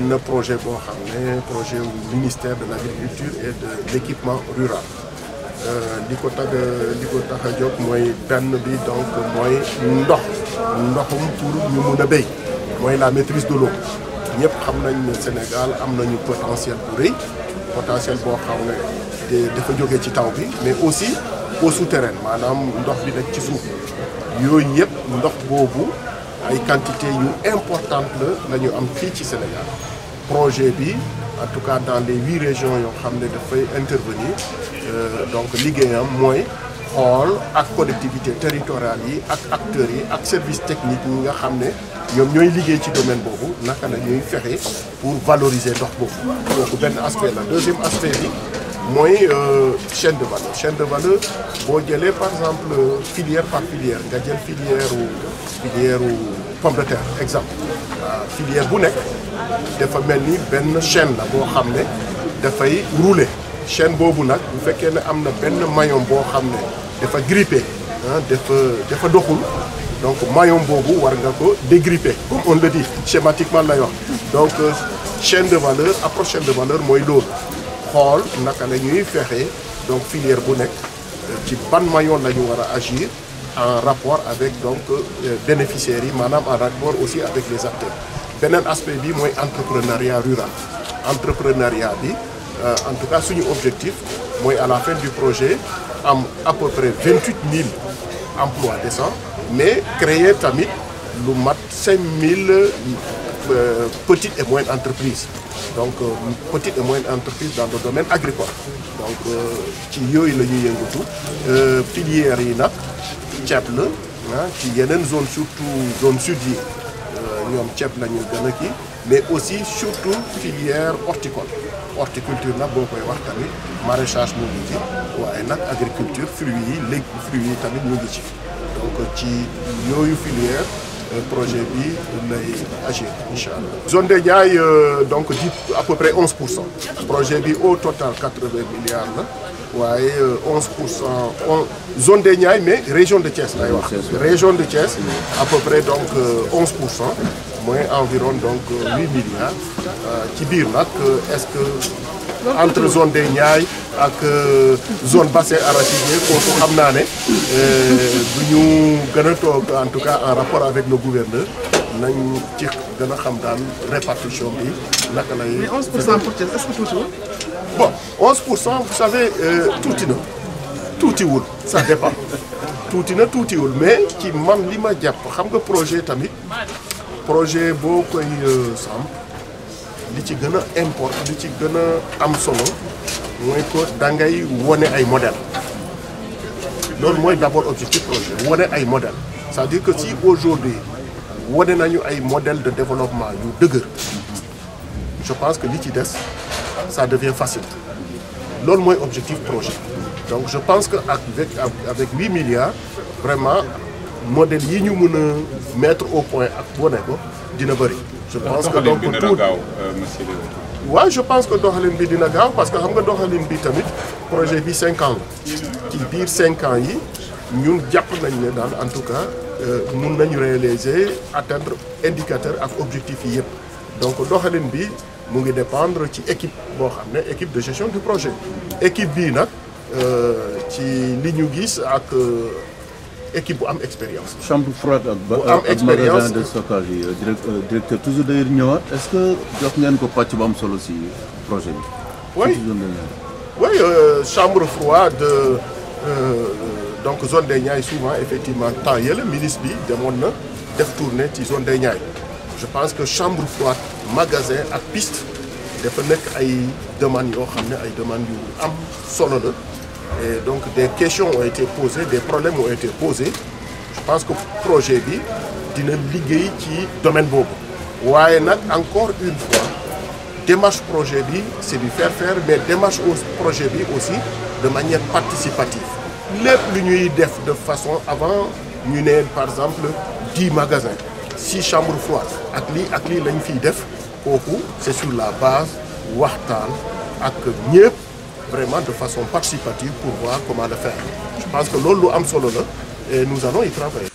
benn projet boo xam ne projet du ministère de l'agriculture et de l'équipement rural li ko tax a jóg mooy benn bi donc mooy ndoxum pour ñu mun a béy mooy la maîtrise de l'eau ñëpp xam nañ ne Sénégal am nañu potentiel bu rëy potentiel boo xam ne dafa jóge ci taw bi mais aussi eau souterraine maanaam ndox bi nekk ci suuf yooyu yëpp ndox boobu ay quantité yu importante la ñu am fii ci Sénégal projet bi en tout cas dans les 8 régions yoo xam ne dafay intervenir donc liggéeyam mooy xool ak collectivités territoriales yi ak acteurs yi ak services techniques yi nga xam ne ñoom ñooy liggéey ci domaine boobu naka la ñuy fexe pour valoriser ndox boobu donc benn aspect la deuxième aspect bi mooy chaîne de valeur boo jëlee par exemple filière par filière nga jël filière pomme de terre exemple filière bu nekk dafa mel ni benn chaîne la boo xam ne dafay rouler chaîne boobu nag bu fekkee ne am na benn maillon boo xam ne dafa grippé dafa doxul donc maillon boobu war nga ko dégripper comme on le dit schématiquement lay wax donc chaîne de valeur approche chaîne de valeur mooy loolu xool naka la ñuy fexe donc filière bu nekk ci ban maillon la ñu war a agir en rapport avec donc bénéficiaires yi maanaam en rapport aussi avec les acteurs beneen aspect bi mooy entrepreneuriat rural entrepreneuriat bi en tout cas suñu objectif mooy à la fin du projet am à peu près 28 000 emplois décents mais créer tamit lu mat 5 000 petites et moyennes entreprises donc petites et moyennes entreprises dans le domaine agricole donc ci yooyu la ñuy yëngatu filières yi nag ceeb la ci yeneen zone surtout zone sud yi ñoom ceeb la ñu gën a kii mais aussi surtout filière horticulture nag boo koy wax tamit maraîchage mu ngi ci waaye nag agriculture fruits yi léegi fruits yi tamit ñu ngi ci donc ci yooyu filière projet bi lay agir incha allah. zone des Niayes donc di à peu près 11%. projet bi au total 80 milliards la waaye 11% zone des Niayes mais région de Thiès lay wax. région de Thiès à peu près donc 11%. mooy environ donc 8 milliards ci biir nag est-ce que entre zone des Niayes ak zone bassin arachidier kooku xam naa ne bu ñu gën a toog en tout cas en rapport avec le gouverneur nañ ci gën a xam daal répartition bi naka lay. mais 11% pour Thiès est-ce que tuutiwul. bon 11% vous savez tuuti na tuutiwul ça dépend tuuti na tuutiwul mais ci man li ma jàpp xam nga projet tamit. projet boo koy samp li ci gën a important li ci gën a am solo mooy ko da ngay wone ay modèle loolu mooy d'abord objectif projet wone ay modèle c'est-à-dire que si aujourd'hui wone nañu ay modèle de développement yu dëgër je pense que li ci des ça devient facile loolu mooy objectif projet donc je pense que avec 8 milliards vraiment modèle yi ñu mën a mettre au point ak wane ko dina bëri. je pense que donc tout waaw je pense que doxalin bi dina gaaw parce que xam nga doxalin bi tamit projet bi 5 ans la ci biir 5 ans yi ñun jàpp nañ ne daal en tout cas mun nañu réaliser atteindre indicateur ak objectif yi yëpp donc doxalin bi mu ngi dépendre ci équipe boo xam ne équipe de gestion du projet équipe bii nag ci li ñu gis ak. équipe bu am expérience. chambre froide ak magasin de stockage yi directeur toujours day ñëwaat est-ce que jox ngeen ko pàcc bu am solo si projet bi. oui chambre froide donc zone des Niayes souvent effectivement temps yële ministre bi demoon na def tournée ci zone des Niayes je pense que chambre froide magasin ak piste dafa nekk ay demandes yoo xam ne ay demandes yu am solo la. Et donc des questions ont été posées des problèmes ont été posés je pense que projet bi dina liggéey ci domaine boobu waaye nag encore une fois démarche projet bi c'est du faire mais démarche au projet bi aussi de manière participative lépp lu ñuy def de façon avant ñu ne par exemple 10 magasins 6 chambres froides ak lii lañ fiy def kooku c'est sur la base waxtaan ak ñëpp vraiment de façon participative pour voir comment le faire. Je pense que loolu lu am solo la et nous allons y travailler.